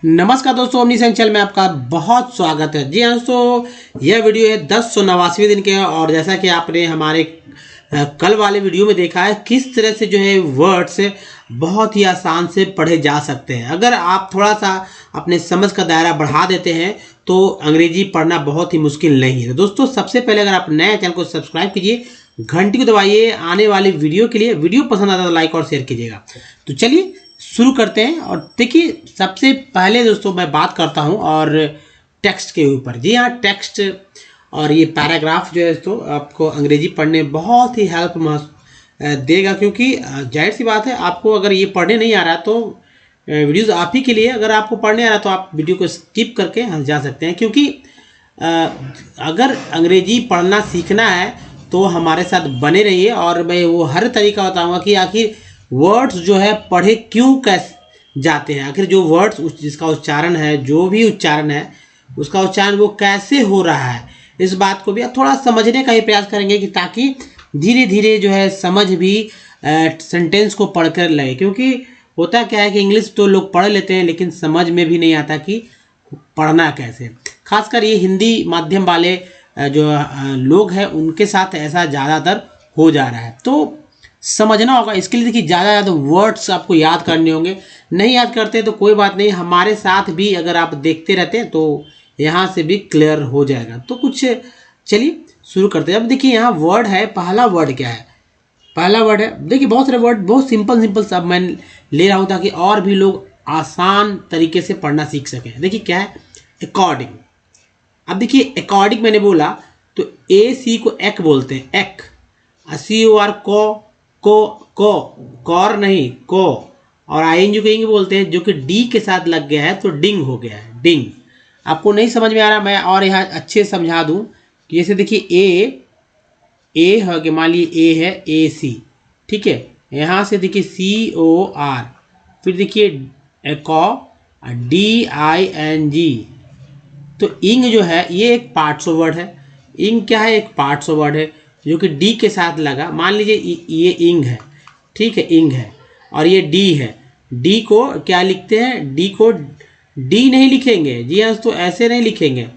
नमस्कार दोस्तों, omni science channel में आपका बहुत स्वागत है। जी हाँ दोस्तों, यह वीडियो है 1089वें दिन के और जैसा कि आपने हमारे कल वाले वीडियो में देखा है किस तरह से जो है वर्ड्स बहुत ही आसान से पढ़े जा सकते हैं। अगर आप थोड़ा सा अपने समझ का दायरा बढ़ा देते हैं तो अंग्रेजी पढ़ना बहुत ही मुश्किल नहीं है। तो दोस्तों, सबसे पहले अगर आप नए चैनल को सब्सक्राइब कीजिए, घंटी को दबाइए आने वाली वीडियो के लिए। वीडियो पसंद आता है तो लाइक और शेयर कीजिएगा। तो चलिए शुरू करते हैं। और देखिए, सबसे पहले दोस्तों मैं बात करता हूं और टेक्स्ट के ऊपर। जी हाँ, टेक्स्ट और ये पैराग्राफ जो है दोस्तों आपको अंग्रेजी पढ़ने में बहुत ही हेल्प देगा, क्योंकि जाहिर सी बात है आपको अगर ये पढ़ने नहीं आ रहा तो वीडियोस आप ही के लिए। अगर आपको पढ़ने आ रहा तो आप वीडियो को स्किप करके जा सकते हैं, क्योंकि अगर अंग्रेजी पढ़ना सीखना है तो हमारे साथ बने रहिए और मैं वो हर तरीका बताऊंगा कि आखिर वर्ड्स जो है पढ़े क्यों कैसे जाते हैं, आखिर जो वर्ड्स जिसका उच्चारण है, जो भी उच्चारण है उसका उच्चारण वो कैसे हो रहा है, इस बात को भी आप थोड़ा समझने का ही प्रयास करेंगे कि ताकि धीरे धीरे जो है समझ भी सेंटेंस को पढ़कर लगे। क्योंकि होता क्या है कि इंग्लिश तो लोग पढ़ लेते हैं लेकिन समझ में भी नहीं आता कि पढ़ना कैसे। खासकर ये हिंदी माध्यम वाले जो लोग हैं उनके साथ ऐसा ज़्यादातर हो जा रहा है। तो समझना होगा, इसके लिए देखिए ज़्यादा वर्ड्स आपको याद करने होंगे। नहीं याद करते तो कोई बात नहीं, हमारे साथ भी अगर आप देखते रहते हैं तो यहाँ से भी क्लियर हो जाएगा। तो कुछ चलिए शुरू करते हैं। अब देखिए यहाँ वर्ड है, पहला वर्ड क्या है? पहला वर्ड है, देखिए बहुत सारे वर्ड बहुत सिंपल सब मैं ले रहा हूँ ताकि और भी लोग आसान तरीके से पढ़ना सीख सकें। देखिए क्या है, अकॉर्डिंग। अब देखिए अकॉर्डिंग मैंने बोला तो ए सी को एक बोलते हैं, एक। सी ओ आर को कौर नहीं को, और आई एन जी को इंग बोलते हैं, जो कि डी के साथ लग गया है तो डिंग हो गया है, डिंग। आपको नहीं समझ में आ रहा, मैं और यहाँ अच्छे से समझा दूं कि जैसे देखिए ए है कि मान लीजिए ए है ए सी, ठीक है। यहाँ से देखिए सी ओ आर, फिर देखिए कौ डी आई एन जी। तो इंग जो है ये एक पार्ट्स ऑफ वर्ड है। इंग क्या है? एक पार्ट्स ऑफ वर्ड है जो कि डी के साथ लगा। मान लीजिए ये इंग है, ठीक है, इंग है, और ये डी है। डी को क्या लिखते हैं? डी को डी नहीं लिखेंगे, जी हाँ, तो ऐसे नहीं लिखेंगे,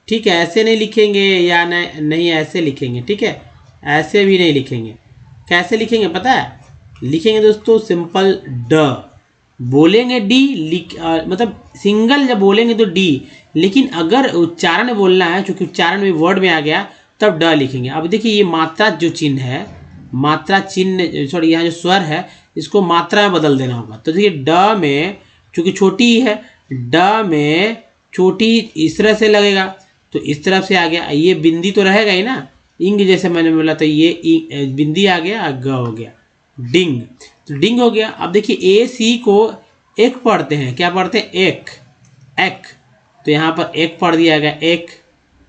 ठीक है, ऐसे नहीं लिखेंगे या नहीं ऐसे लिखेंगे, ठीक है, ऐसे भी नहीं लिखेंगे। कैसे लिखेंगे पता है? लिखेंगे दोस्तों सिंपल ड बोलेंगे, डी मतलब सिंगल जब बोलेंगे तो डी, लेकिन अगर उच्चारण में बोलना है, चूंकि उच्चारण में वर्ड में आ गया तब ड लिखेंगे। अब देखिए ये मात्रा जो चिन्ह है, मात्रा चिन्ह, सॉरी यहाँ जो स्वर है इसको मात्रा में बदल देना होगा। तो देखिए ड में चूंकि छोटी है, ड में छोटी इस तरह से लगेगा तो इस तरफ से आ गया। ये बिंदी तो रहेगा ही ना, इंग जैसे मैंने बोला तो ये बिंदी आ गया, ग हो गया, डिंग, तो डिंग हो गया। अब देखिए ए सी को एक पढ़ते हैं, क्या पढ़ते हैं? एक, एक, तो यहाँ पर एक पढ़ दिया गया, एक,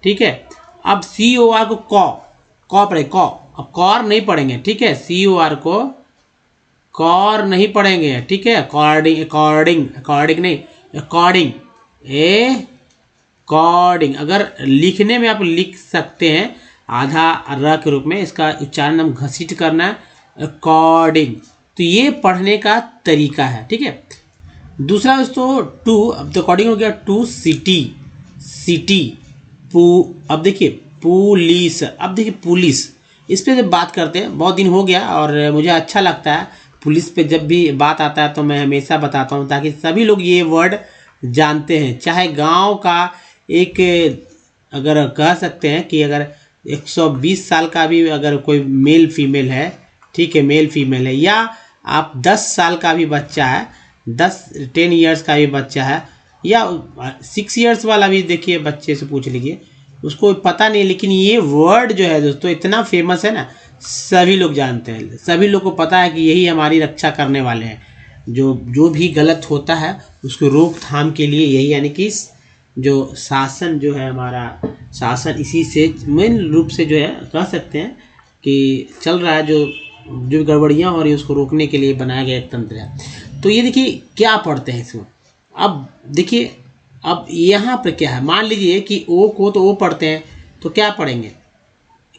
ठीक है। अब सी ओ आर को कौ पढ़े, कौ, अब कौर नहीं पढ़ेंगे, ठीक है, सी ओ आर को कौर नहीं पढ़ेंगे, ठीक है। अकॉर्डिंग, अकॉर्डिंग, अकॉर्डिंग नहीं, अकॉर्डिंग, अकॉर्डिंग। अगर लिखने में आप लिख सकते हैं आधा र के रूप में, इसका उच्चारण हम घसीट करना है, अकॉर्डिंग। तो ये पढ़ने का तरीका है, ठीक है। दूसरा दोस्तों टू, अब तो अकॉर्डिंग हो गया, टू सिटी, सिटी, अब देखिए पुलिस। अब देखिए पुलिस, इस पे जब बात करते हैं, बहुत दिन हो गया और मुझे अच्छा लगता है पुलिस पे जब भी बात आता है तो मैं हमेशा बताता हूँ ताकि सभी लोग ये वर्ड जानते हैं। चाहे गांव का एक, अगर कह सकते हैं कि अगर 120 साल का भी अगर कोई मेल फीमेल है, ठीक है, मेल फीमेल है, या आप 10 साल का भी बच्चा है, 10 ईयर्स का भी बच्चा है, या 6 ईयर्स वाला भी देखिए बच्चे से पूछ लीजिए, उसको पता नहीं, लेकिन ये वर्ड जो है दोस्तों इतना फेमस है ना, सभी लोग जानते हैं, सभी लोग को पता है कि यही हमारी रक्षा करने वाले हैं। जो भी गलत होता है उसको रोकथाम के लिए यही, यानी कि जो शासन जो है हमारा, शासन इसी से मेन रूप से जो है कह सकते हैं कि चल रहा है। जो गड़बड़ियाँ हो रही है उसको रोकने के लिए बनाया गया एक तंत्र है। तो ये देखिए क्या पढ़ते हैं इसमें। अब देखिए, अब यहाँ पर क्या है, मान लीजिए कि ओ को तो ओ पढ़ते हैं, तो क्या पढ़ेंगे,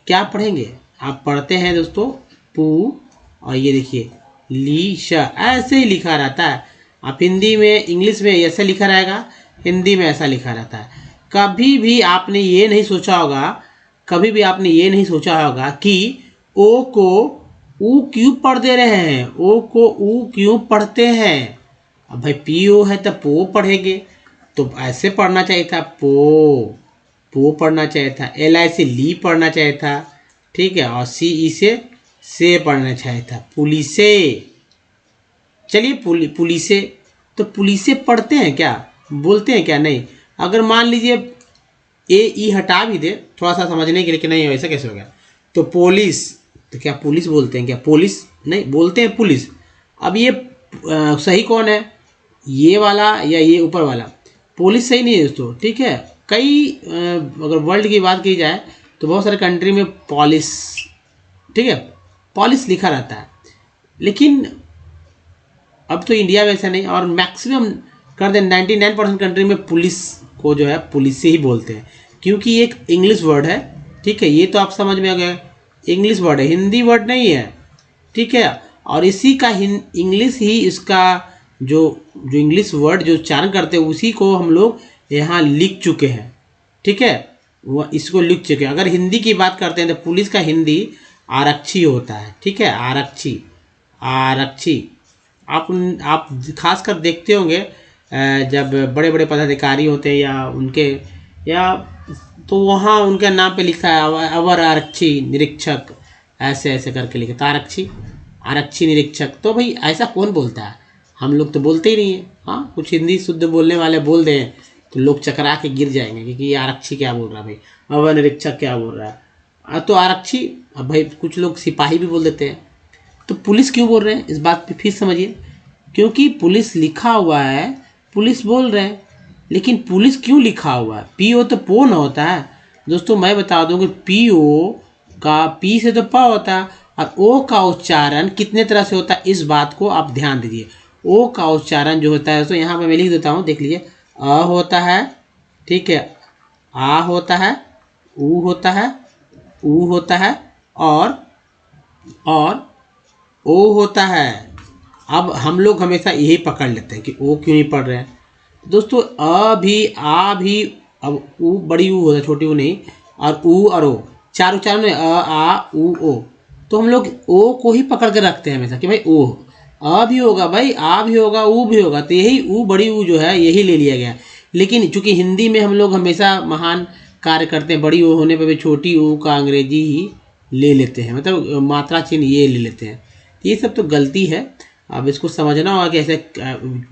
क्या पढ़ेंगे? आप पढ़ते हैं दोस्तों पू, और ये देखिए ली श, ऐसे ही लिखा रहता है, आप हिंदी में, इंग्लिश में ऐसा लिखा रहेगा, हिंदी में ऐसा लिखा रहता है। कभी भी आपने ये नहीं सोचा होगा, कभी भी आपने ये नहीं सोचा होगा कि ओ को ऊ क्यों पढ़ दे रहे हैं, ओ को ऊ क्यों पढ़ते हैं। अब भाई पी ओ है तो पो पढ़ेंगे, तो ऐसे पढ़ना चाहिए था, पो पढ़ना चाहिए था। एल आई से ली पढ़ना चाहिए था, ठीक है, और सी ई से पढ़ना चाहिए था, पुलिसे। चलिए पुलिसे, तो पुलिसे पढ़ते हैं क्या, बोलते हैं क्या? नहीं। अगर मान लीजिए ए ई हटा भी दे थोड़ा सा समझने के लिए कि नहीं ऐसा कैसे हो गया, तो पुलिस, तो क्या पुलिस बोलते हैं क्या? पुलिस नहीं बोलते हैं, पुलिस। अब ये सही कौन है, ये वाला या ये ऊपर वाला? पुलिस सही नहीं है दोस्तों, ठीक है। कई अगर वर्ल्ड की बात की जाए तो बहुत सारे कंट्री में पॉलिस, ठीक है, पॉलिस लिखा रहता है, लेकिन अब तो इंडिया में ऐसा नहीं, और मैक्सिमम कर दें 99% कंट्री में पुलिस को जो है पुलिस से ही बोलते हैं, क्योंकि ये एक इंग्लिश वर्ड है, ठीक है, ये तो आप समझ में आ गए, इंग्लिश वर्ड है, हिंदी वर्ड नहीं है, ठीक है। और इसी का इंग्लिश ही इसका जो जो इंग्लिश वर्ड जो उच्चारण करते हैं उसी को हम लोग यहाँ लिख चुके हैं, ठीक है, वो इसको लिख चुके हैं। अगर हिंदी की बात करते हैं तो पुलिस का हिंदी आरक्षी होता है, ठीक है, आरक्षी, आरक्षी। आप खासकर देखते होंगे जब बड़े बड़े पदाधिकारी होते हैं या उनके, या तो वहाँ उनके नाम पे लिखा है अवर आरक्षी निरीक्षक, ऐसे ऐसे करके लिखा, तो आरक्षी, आरक्षी निरीक्षक। तो भाई ऐसा कौन बोलता है, हम लोग तो बोलते ही नहीं है। हाँ, कुछ हिंदी शुद्ध बोलने वाले बोल दें तो लोग चकरा के गिर जाएंगे, क्योंकि ये आरक्षी क्या बोल रहा है भाई, अवर निरीक्षक क्या बोल रहा है, तो आरक्षी। अब भाई कुछ लोग सिपाही भी बोल देते हैं, तो पुलिस क्यों बोल रहे हैं, इस बात पे फिर समझिए। क्योंकि पुलिस लिखा हुआ है, पुलिस बोल रहे हैं, लेकिन पुलिस क्यों लिखा हुआ है? पी ओ तो पो न होता है दोस्तों। मैं बता दूं कि पी ओ का पी से तो प होता है, और ओ का उच्चारण कितने तरह से होता है, इस बात को आप ध्यान दीजिए। ओ का उच्चारण जो होता है तो यहाँ पे मैं लिख देता हूँ, देख लीजिए, अ होता है, ठीक है, आ होता है, ऊ होता है, ऊ होता है, और ओ होता है। अब हम लोग हमेशा यही पकड़ लेते हैं कि ओ क्यों नहीं पढ़ रहे हैं दोस्तों। अ भी, आ भी, अब ऊ बड़ी ऊ होता है, छोटी ऊ नहीं, और ऊ और ओ चार उच्चारण में, अ आ ऊ ओ, तो हम लोग ओ को ही पकड़ के रखते हैं हमेशा कि भाई ओ, अ भी होगा भाई, आ भी होगा, ऊ भी होगा, तो यही ऊ बड़ी ऊ जो है यही ले लिया गया। लेकिन चूंकि हिंदी में हम लोग हमेशा महान कार्य करते हैं, बड़ी ऊ होने पर भी छोटी ऊ का अंग्रेजी ही ले लेते हैं, मतलब मात्रा चिन्ह ये ले लेते हैं। ये सब तो गलती है। अब इसको समझना होगा कि ऐसे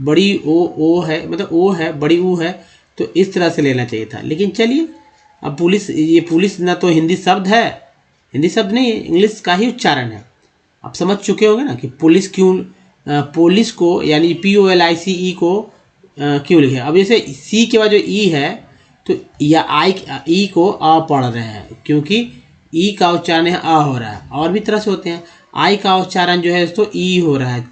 बड़ी ओ है, मतलब ओ है, बड़ी ऊ है, तो इस तरह से लेना चाहिए था। लेकिन चलिए, अब पुलिस, ये पुलिस ना तो हिंदी शब्द है, हिंदी शब्द नहीं है, इंग्लिश का ही उच्चारण है। आप समझ चुके होंगे ना कि पुलिस क्यों, पुलिस को यानी POLICE को क्यों लिखे। अब जैसे सी के बाद जो ई है, तो या आई ई को अ पढ़ रहे हैं, क्योंकि ई का उच्चारण है अ हो रहा है। और भी तरह से होते हैं, आई का उच्चारण जो है तो ई हो रहा है।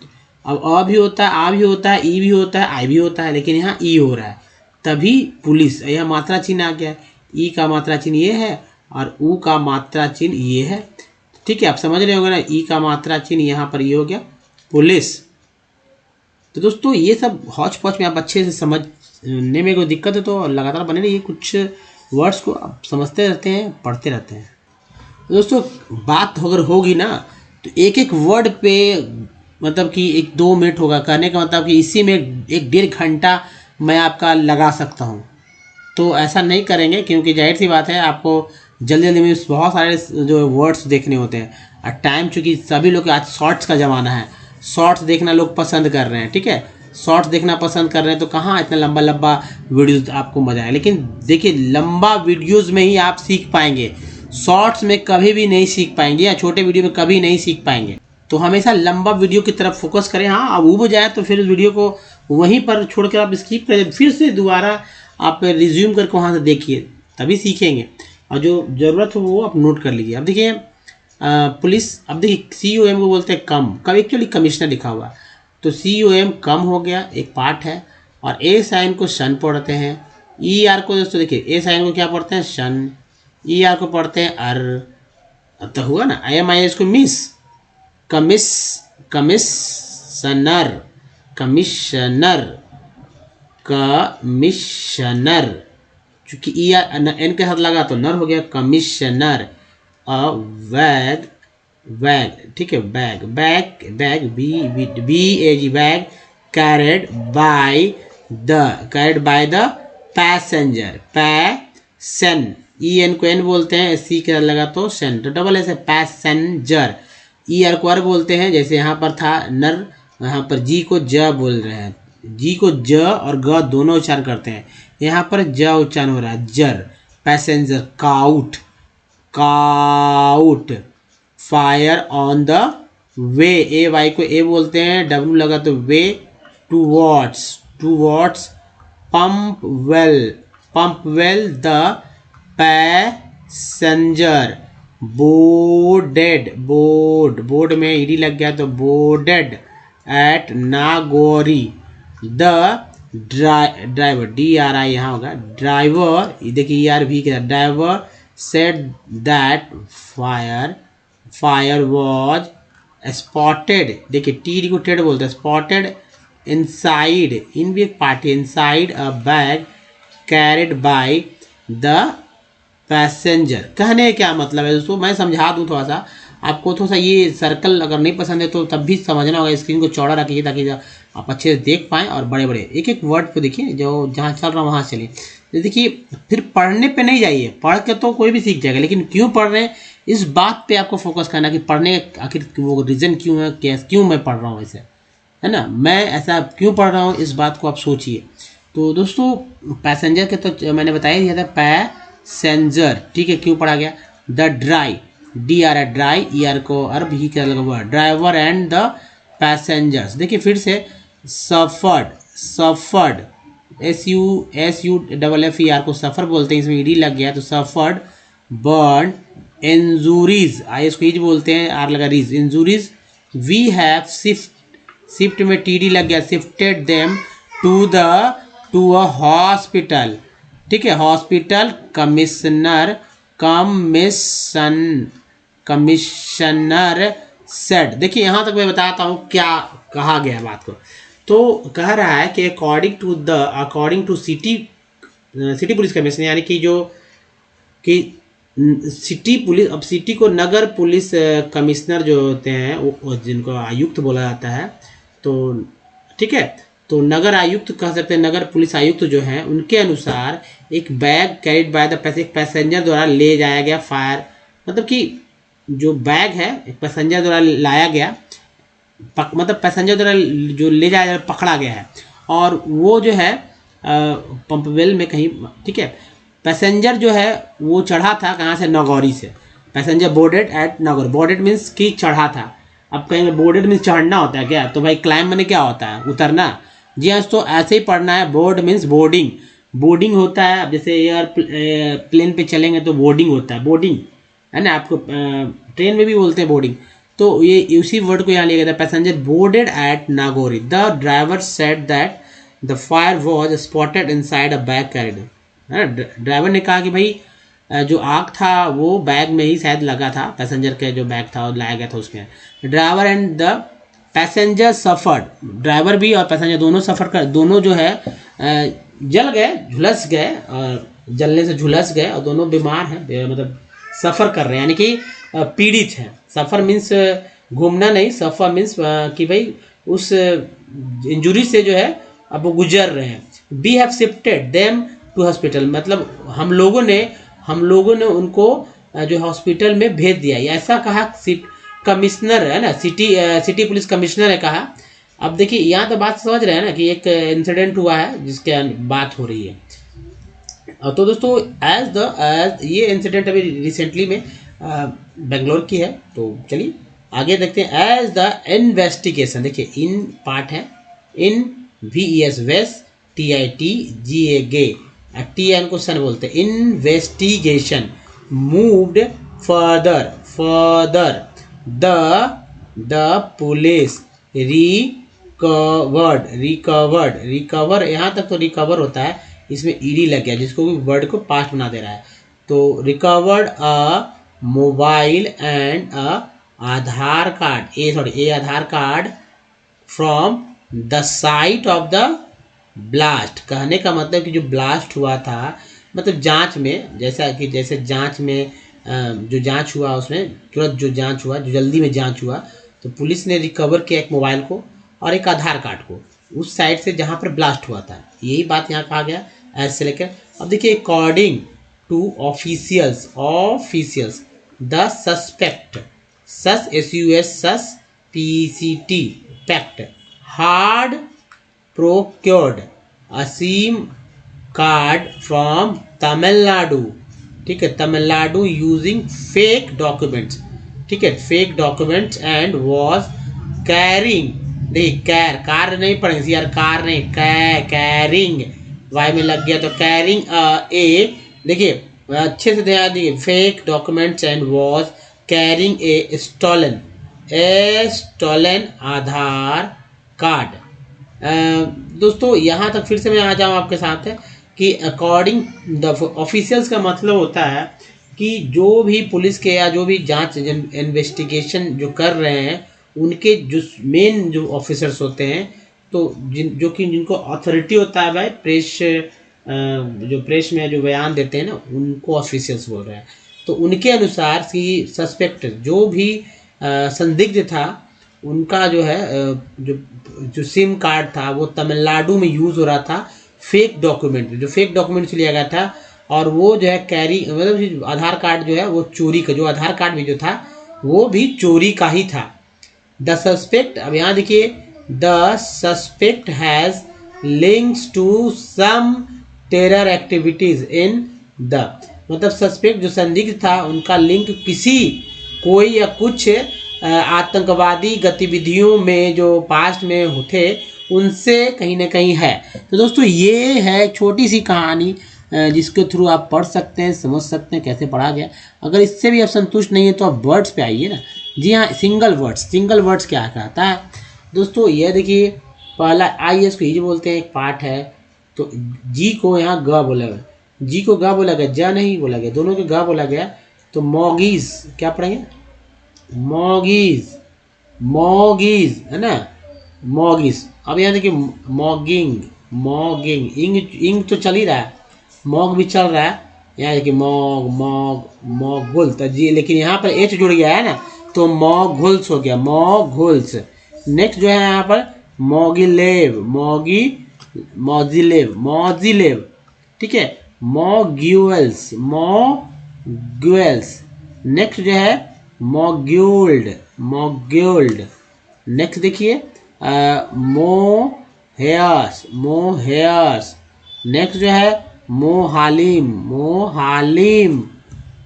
अब अ भी होता है, आ भी होता है, ई भी होता है, आई भी होता है, लेकिन यहाँ ई हो रहा है, तभी पुलिस। यह मात्रा चिन्ह आ गया, ई का मात्रा चिन्ह ये है और ऊ का मात्रा चिन्ह ये है, ठीक है, आप समझ रहे होंगे ना। ई का मात्रा चिन्ह यहाँ पर ये हो गया पुलिस। तो दोस्तों ये सब हौच पौच में आप अच्छे से समझने में कोई दिक्कत है तो लगातार बने रहिए, कुछ वर्ड्स को आप समझते रहते हैं, पढ़ते रहते हैं। दोस्तों बात अगर होगी ना तो एक एक वर्ड पे मतलब कि 1-2 मिनट होगा, कहने का मतलब कि इसी में 1-1.5 घंटा मैं आपका लगा सकता हूँ। तो ऐसा नहीं करेंगे, क्योंकि जाहिर सी बात है आपको जल्दी जल्दी में बहुत सारे जो वर्ड्स देखने होते हैं, और टाइम चूँकि सभी लोग आज शॉर्ट्स का ज़माना है, शॉर्ट्स देखना लोग पसंद कर रहे हैं, ठीक है, शॉर्ट्स देखना पसंद कर रहे हैं, तो कहाँ इतना लंबा लंबा वीडियोज़ आपको मजा आए। लेकिन देखिए लंबा वीडियोज़ में ही आप सीख पाएंगे, शॉर्ट्स में कभी भी नहीं सीख पाएंगे, या छोटे वीडियो में कभी नहीं सीख पाएंगे। तो हमेशा लंबा वीडियो की तरफ फोकस करें। हाँ, अब ऊब जाए तो फिर उस वीडियो को वहीं पर छोड़कर आप स्किप करें, फिर से दोबारा आप रिज्यूम करके वहाँ से देखिए, तभी सीखेंगे। और जो ज़रूरत हो वो आप नोट कर लीजिए। अब देखिए पुलिस, अब देखिए COM को बोलते हैं कम, कब एक्चुअली कमिश्नर लिखा हुआ, तो COM कम हो गया, एक पार्ट है। और ए साइन को शन पढ़ते हैं, ER को दोस्तों देखिए ए साइन को क्या पढ़ते हैं, शन, ER को पढ़ते हैं अर, तो हुआ ना। IMIS को मिस, कमिस, कमिश्नर, कमिश्नर, कमिश्नर, चूंकि ई एन के साथ लगा तो नर हो गया, कमिश्नर। अ वैग, वैग, ठीक है, bag, bag, bag, B A G, bag, carried by the passenger, पैसन, ई एन को एन बोलते हैं, सी के साथ लगा तो सन, तो डबल एस है, पैसेंजर। ई आर को आर बोलते हैं, जैसे यहाँ पर था नर, यहाँ पर जी को ज बोल रहे हैं, जी को ज और ग दोनों उच्चारण करते हैं, यहाँ पर ज उच्चारण हो रहा है, जर। Passenger, caught, caught, fire on the way, A Y को ए बोलते हैं, डब्ल्यू लगा तो way, towards, towards, pump well, pump well the passenger, boarded, board, board में ईडी लग गया तो boarded at Nagauri, the driver, D R I यहाँ होगा, ड्राइवर, देखिए ई आर वी के साथ, driver said that fire, fire was spotted, देखिए टी को टेड बोलते हैं, स्पॉटेड इनसाइड, इन भी एक party, inside a bag carried by the passenger. कहने क्या मतलब है दोस्तों, मैं समझा दूं थोड़ा सा आपको, थोड़ा सा ये सर्कल अगर नहीं पसंद है तो तब भी समझना होगा, स्क्रीन को चौड़ा रखिए ताकि आप अच्छे से देख पाएँ, और बड़े बड़े एक एक वर्ड को देखिए, जो जहाँ चल रहा है वहाँ चलिए। तो देखिए फिर पढ़ने पे नहीं जाइए, पढ़ के तो कोई भी सीख जाएगा, लेकिन क्यों पढ़ रहे हैं इस बात पे आपको फोकस करना कि पढ़ने आखिर वो रीज़न क्यों है, क्यों मैं पढ़ रहा हूँ ऐसे, है ना, मैं ऐसा क्यों पढ़ रहा हूँ, इस बात को आप सोचिए। तो दोस्तों पैसेंजर के तो मैंने बताया दिया था, पैसेंजर, ठीक है, क्यों पढ़ा गया, द ड्राई, डी आर है, ड्राई, ई आर को अर भी क्या लगा हुआ, ड्राइवर एंड द पैसेंजर्स। देखिए फिर से suffered, suffered, S U double F E R को सफ़र बोलते हैं, इसमें ईडी लग गया तो suffered, burn, injuries, I S को ईज बोलते हैं, आर लगा रीज, injuries, we have shift, shift में टी डी लग गया, shifted them to a hospital, ठीक है, हॉस्पिटल, कमिश्नर, कमिश्नर सेड। देखिए यहाँ तक मैं बताता हूँ क्या कहा गया बात को, तो कह रहा है कि according to city police commissioner, यानी कि जो कि सिटी पुलिस, अब सिटी को नगर पुलिस कमिश्नर जो होते हैं वो जिनको आयुक्त बोला जाता है, तो ठीक है, तो नगर आयुक्त कह सकते हैं, नगर पुलिस आयुक्त जो हैं उनके अनुसार एक bag carried by the passenger द्वारा ले जाया गया, फायर मतलब कि जो बैग है एक पैसेंजर द्वारा लाया गया, मतलब पैसेंजर द्वारा जो ले जाया पकड़ा गया है, और वो जो है पंपवेल में कहीं, ठीक है, पैसेंजर जो है वो चढ़ा था कहाँ से, नागौरी से, passenger boarded at Nagaur, boarded means कि चढ़ा था, अब कहीं बोर्डेड मीन्स चढ़ना होता है क्या, तो भाई क्लाइंब मैंने क्या होता है, उतरना, जी हाँ, तो ऐसे ही पढ़ना है, बोर्ड मीन्स बोर्डिंग, बोर्डिंग होता है, अब जैसे एयर प्लेन पे चलेंगे तो बोर्डिंग होता है, बोर्डिंग है ना, आपको ट्रेन में भी बोलते हैं बोर्डिंग, तो ये उसी वर्ड को यहाँ लिया गया था, passenger boarded at Nagauri, the driver said that the fire was spotted inside a bag carried, है ना, ड्राइवर ने कहा कि भाई जो आग था वो बैग में ही शायद लगा था, पैसेंजर के जो बैग था वो लाया गया था उसमें, driver and the passenger suffered, driver भी और पैसेंजर दोनों सफ़र कर, दोनों जो है जल गए, झुलस गए, और जलने से झुलस गए, और दोनों बीमार हैं, मतलब सफ़र कर रहे हैं, यानी कि पीड़ित हैं, सफ़र मीन्स घूमना नहीं, सफ़र मीन्स कि भाई उस इंजुरी से जो है अब वो गुजर रहे हैं, we have shifted them to hospital, मतलब हम लोगों ने उनको जो हॉस्पिटल में भेज दिया, ऐसा कहा कमिश्नर है ना, सिटी पुलिस कमिश्नर ने कहा। अब देखिए यहाँ तो बात समझ रहे हैं ना कि एक इंसिडेंट हुआ है जिसके बात हो रही है, तो दोस्तों एज ये इंसिडेंट अभी रिसेंटली में बेंगलोर की है, तो चलिए आगे देखते हैं, एज द इन्वेस्टिगेशन, देखिए इन पार्ट है, इन VES वेस, TIT GA, TN को सन बोलते हैं, investigation moved further the police recover, यहाँ तक तो रिकवर होता है, इसमें ईडी लग गया जिसको भी वर्ड को पास्ट बना दे रहा है, तो recovered a mobile and a Aadhaar card, A Aadhaar card from the site of the blast. कहने का मतलब कि जो ब्लास्ट हुआ था, मतलब जांच में, जैसे जांच में जो जांच हुआ उसमें तुरंत जो जांच हुआ, जो जल्दी में जांच हुआ, तो पुलिस ने रिकवर किया एक मोबाइल को और एक आधार कार्ड को उस साइट से जहां पर ब्लास्ट हुआ था। यही बात यहाँ कहा गया एज से लेकर। अब देखिए, according to officials the suspect pact hard procured a SIM card from Tamil Nadu, ठीक है, तमिलनाडु यूजिंग फेक डॉक्यूमेंट्स, ठीक है, fake documents and was carrying, देखिए कार नहीं पढ़ेंगे यार, कार नहीं, कैरिंग, वाई में लग गया तो कैरिंग ए, देखिए अच्छे से ध्यान दीजिए, fake documents and was carrying a stolen Aadhaar card. दोस्तों यहाँ तक फिर से मैं आ जाऊँ आपके साथ है कि अकॉर्डिंग द ऑफिशियल्स का मतलब होता है कि जो भी पुलिस के या जो भी जांच इन्वेस्टिगेशन जो कर रहे हैं उनके जो मेन जो ऑफिसर्स होते हैं, तो जिनको अथॉरिटी होता है भाई, जो प्रेस में जो बयान देते हैं ना, उनको ऑफिशियल्स बोल रहे हैं। तो उनके अनुसार कि सस्पेक्ट जो भी संदिग्ध था, उनका जो है जो सिम कार्ड था वो तमिलनाडु में यूज़ हो रहा था फेक डॉक्यूमेंट, जो फेक डॉक्यूमेंट लिया गया था, और वो जो है मतलब आधार कार्ड जो है वो चोरी का, जो आधार कार्ड भी जो था वो भी चोरी का ही था। द सस्पेक्ट, अब यहाँ देखिए, the suspect has links to some terror activities in the, मतलब सस्पेक्ट जो संदिग्ध था उनका लिंक कोई या कुछ आतंकवादी गतिविधियों में जो पास्ट में होते उनसे कहीं ना कहीं है। तो दोस्तों ये है छोटी सी कहानी जिसके थ्रू आप पढ़ सकते हैं, समझ सकते हैं कैसे पढ़ा गया। अगर इससे भी आप संतुष्ट नहीं है तो आप वर्ड्स पे आइए ना। जी हाँ, सिंगल वर्ड्स क्या कहता है दोस्तों, ये देखिए, पहला IS को ही बोलते हैं, एक पार्ट है, तो जी को यहाँ ग बोला गया, जी को ग बोला गया, जा नहीं बोला गया, दोनों को ग बोला गया। तो मॉगीज क्या पढ़ेंगे, मॉगीज है ना, मॉगीज। अब यहाँ देखिए, मॉगिंग, इंग तो चल ही रहा है, मॉग भी चल रहा है। यहाँ देखिए मॉगुल, तो जी, लेकिन यहाँ पर एच जुड़ गया है ना, तो मॉगुल्स हो गया, मॉगुल्स। नेक्स्ट जो है यहाँ पर मॉजिलेव, ठीक है, मॉग्यूल्स। नेक्स्ट जो है मॉग्यूल्ड। नेक्स्ट देखिए मोहेयर्स। नेक्स्ट जो है मोहालिम।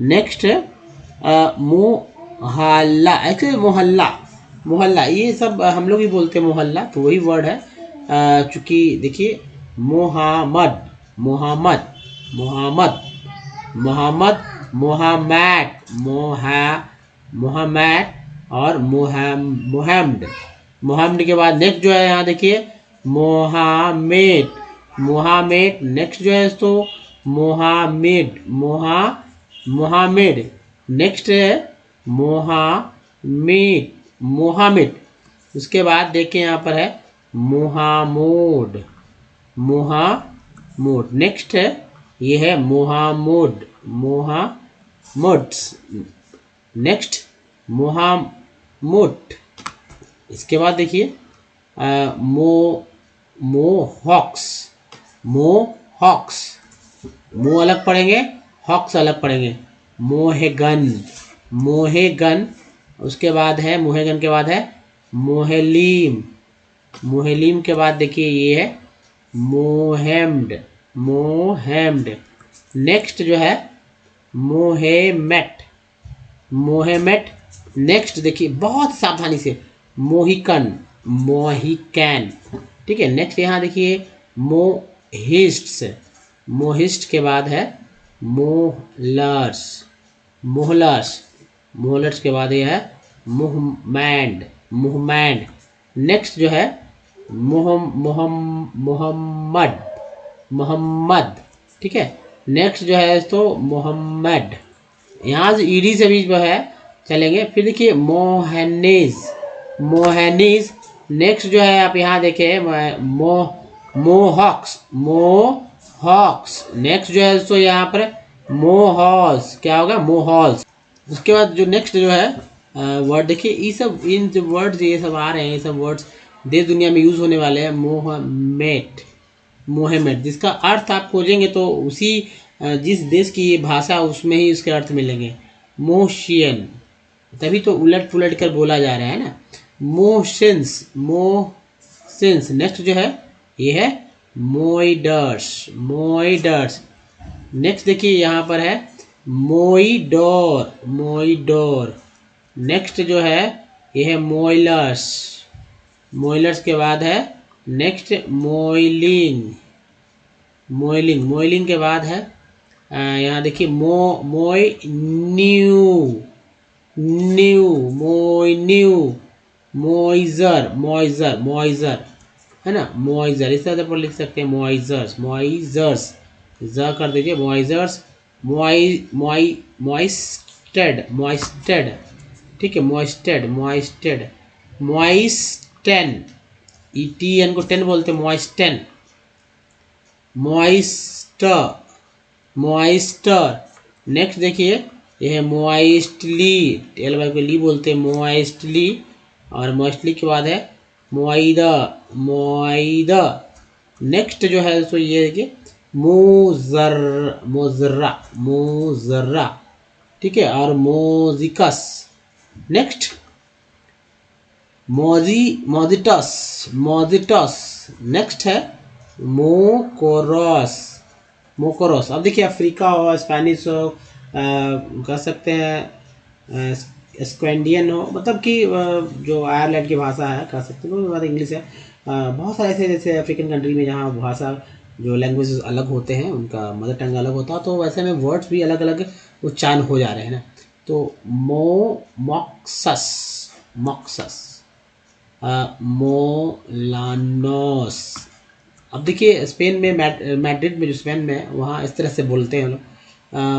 नेक्स्ट मोहल्ला, ये सब हम लोग ही बोलते हैं मोहल्ला, तो वही वर्ड है। चूंकि देखिए, मोहम्मद और मोहम्मद के बाद नेक्स्ट जो है यहाँ देखिए मोहामेड। नेक्स्ट जो है तो मोहामेड। नेक्स्ट है मोहामेड। उसके बाद देखिए यहाँ पर है मोहामोड। नेक्स्ट है, ये है मोहामुड्स। नेक्स्ट मोहामुट। इसके बाद देखिए मोहॉक्स। मो अलग पढ़ेंगे, हॉक्स अलग पढ़ेंगे। मोहेगन। उसके बाद है मोहेगन के बाद है मोहेलीम के बाद देखिए ये है मोहेम्ड। नेक्स्ट जो है मोहेमेट। नेक्स्ट देखिए बहुत सावधानी से, मोहिकन, ठीक है। नेक्स्ट यहाँ देखिए मोहिस्ट के बाद है मोहलर्स के बाद ये है मुहमैंड। नेक्स्ट जो है मोहम्मद, ठीक है। नेक्स्ट जो है तो मोहम्मद, यहाँ से ईडी से भी जो है चलेंगे। फिर देखिए मोहनीज। नेक्स्ट जो है आप यहाँ देखें मोहॉक्स, मोहॉक्स। नेक्स्ट जो है सो यहाँ पर मोहॉल्स, क्या होगा, मोहॉल्स। उसके बाद जो नेक्स्ट जो है वर्ड देखिए, ये सब इन जो वर्ड्स ये सब आ रहे हैं, ये सब वर्ड्स देश दुनिया में यूज होने वाले हैं। मोहमेट, मोहमेट, जिसका अर्थ आप खोजेंगे तो उसी जिस देश की ये भाषा उसमें ही उसके अर्थ मिलेंगे। मोशियन, तभी तो उलट पुलट कर बोला जा रहा है ना। Motions, motions. नेक्स्ट जो है ये है मोइडर्स, मोइडर्स। नेक्स्ट देखिए यहाँ पर है मोइडोर, मोइडोर। नेक्स्ट जो है ये है मोइलर्स, मोइलर्स के बाद है नेक्स्ट मोइलिंग, मोइलिंग। मोइलिंग के बाद है यहाँ देखिए मोई न्यू, न्यू, मोई न्यू, मोइजर, मोइजर, मोइजर है ना, मोइजर। इस तरह पर लिख सकते हैं मोइजर्स, मोइजर्स, ज कर दीजिए, मोइजर्स। मॉइस्टेड, मॉइस्टेड, ठीक है, मॉइस्टेड, मॉइस्टेड, मॉइस्टेन, ETN को 10 बोलते हैं, मॉइस्टेन, मॉइस्टर, मॉइस्टर। नेक्स्ट देखिए यह है मॉइस्टली, LY को ली बोलते हैं, मॉइस्टली। और मॉइस्टली के बाद है मोइदा, मोइदा। नेक्स्ट जो है सो ये देखिए मोजर, मोजर्रा, मोजर्रा, ठीक है। और मोजिकस। नेक्स्ट मोजी, मोजिटस, मोजिटस। नेक्स्ट है मोकोरस, मोकोरस। अब देखिए अफ्रीका हो, स्पेनिश हो, कह सकते हैं स्क्वेंडियन हो, मतलब कि जो आयरलैंड की भाषा है कह सकते हैं, बात इंग्लिश है। बहुत सारे ऐसे जैसे अफ्रीकन कंट्री में जहाँ भाषा जो लैंग्वेजेस अलग होते हैं, उनका मदर टंग अलग होता है, तो वैसे में वर्ड्स भी अलग अलग उच्चारण हो जा रहे हैं ना। तो मोक्सस, मॉक्सस, मोलानोस। अब देखिए स्पेन में मैड्रिड में जो स्पेन में है वहाँ इस तरह से बोलते हैं लोग,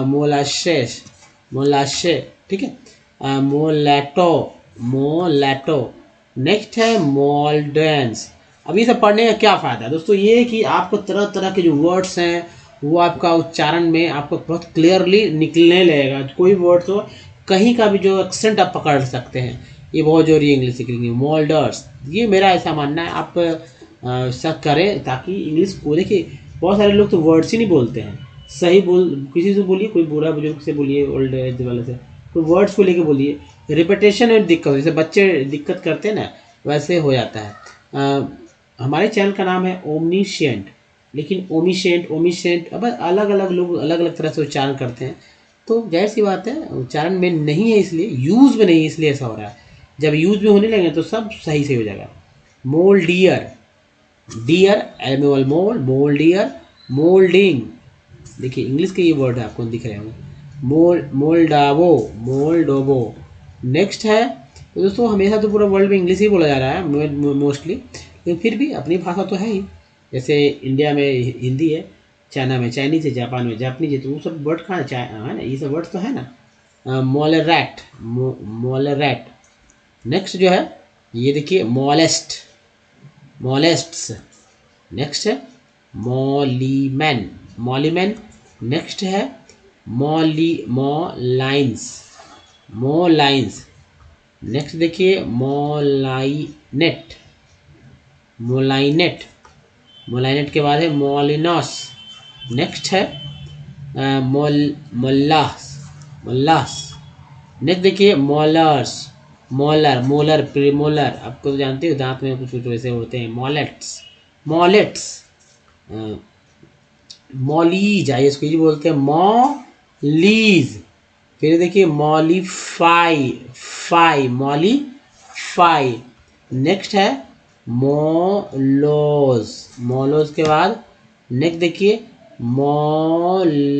मोलाशेस, मोलाशे, ठीक है। मोलैटो, मोलैटो। नेक्स्ट है मोल्डेंस। अब ये सब पढ़ने का क्या फ़ायदा है दोस्तों, ये कि आपको तरह तरह के जो वर्ड्स हैं वो आपका उच्चारण में आपको बहुत क्लियरली निकलने लगेगा। कोई वर्ड्स हो, कहीं का भी जो एक्सेंट आप पकड़ सकते हैं, ये बहुत जरूरी है इंग्लिश सीखने के लिए। मोल्डर्स, ये मेरा ऐसा मानना है, आप शक करें ताकि इंग्लिश को देखिए। बहुत सारे लोग तो वर्ड्स ही नहीं बोलते हैं, सही बोल, किसी से बोलिए, कोई बुरा बुजुर्ग से बोलिए, ओल्ड एज वाले से, तो वर्ड्स को लेके बोलिए। रिपीटेशन में दिक्कत, जैसे बच्चे दिक्कत करते हैं ना, वैसे हो जाता है। हमारे चैनल का नाम है ओमनीशिएंट, लेकिन ओमिशेंट, ओमिशेंट, अब अलग अलग लोग अलग अलग तरह से उच्चारण करते हैं, तो जाहिर सी बात है उच्चारण में नहीं है, इसलिए यूज़ में नहीं है, इसलिए ऐसा हो रहा है। जब यूज़ में होने लगे तो सब सही से हो जाएगा। मोल डियर, डियर, एनिमल मोल, मोल डियर, मोल्डिंग। देखिए इंग्लिश के ये वर्ड है, आपको दिख रहे होंगे। मोल्डावो, मोल्डोवो। नेक्स्ट है तो दोस्तों हमेशा तो पूरा वर्ल्ड में इंग्लिश ही बोला जा रहा है मोस्टली, लेकिन फिर भी अपनी भाषा तो है ही। जैसे इंडिया में हिंदी है, चाइना में चाइनीज है, जापान में जापानीज है, तो वो सब वर्ड कहाँ है ना, ये सब वर्ड्स तो है ना। मोलरैट, मोलरैट। नेक्स्ट जो है ये देखिए मोलेस्ट, मोलेस्ट्स। नेक्स्ट है मॉलीमैन, मॉलीमैन। नेक्स्ट है मोलाइंस, मोलाइंस। नेक्स्ट देखिए मोलाइनेट, मोलाइनेट, मोलाइनेट के बाद है मोलिनस। नेक्स्ट है मोल्लास, मोल्लास। नेक्स्ट देखिए मोलर्स, मोलर, मोलर, प्रीमोलर, आपको तो जानते हो दांत में कुछ कुछ वैसे होते हैं। मॉलेट्स, मॉलेट्स। मॉलीज, इसको बोलते हैं मॉलीज। फिर देखिए मॉलीफाई, फाई, मॉलीफाई। नेक्स्ट है मोलोज, मोलोज के बाद नेक्स्ट देखिए मॉलस्क,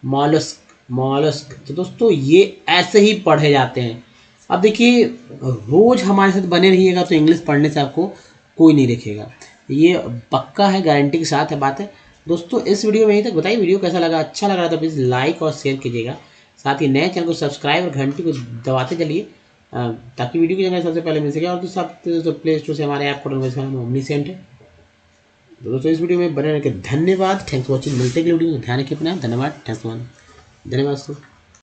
मॉलस्क, मॉलस्क। तो दोस्तों ये ऐसे ही पढ़े जाते हैं। अब देखिए रोज हमारे साथ बने रहिएगा तो इंग्लिश पढ़ने से आपको कोई नहीं देखेगा, ये पक्का है, गारंटी के साथ है बात है। दोस्तों इस वीडियो में यहीं तक, बताइए वीडियो कैसा लगा, अच्छा लग रहा तो प्लीज़ लाइक और शेयर कीजिएगा। साथ ही नए चैनल को सब्सक्राइब और घंटी को दबाते चलिए। ताकि वीडियो की जानकारी सबसे पहले मिल सके। और दोस्तों प्ले स्टोर से हमारे ऐप को डाउनलोड करना नाम ओमनीसेंट है। तो दोस्तों इस वीडियो में बने रहने के धन्यवाद। Thanks for watching. मिलते हैं अगली वीडियो में। ध्यान रखिए अपना। धन्यवाद। थैंक्स धन्यवाद दोस्तों।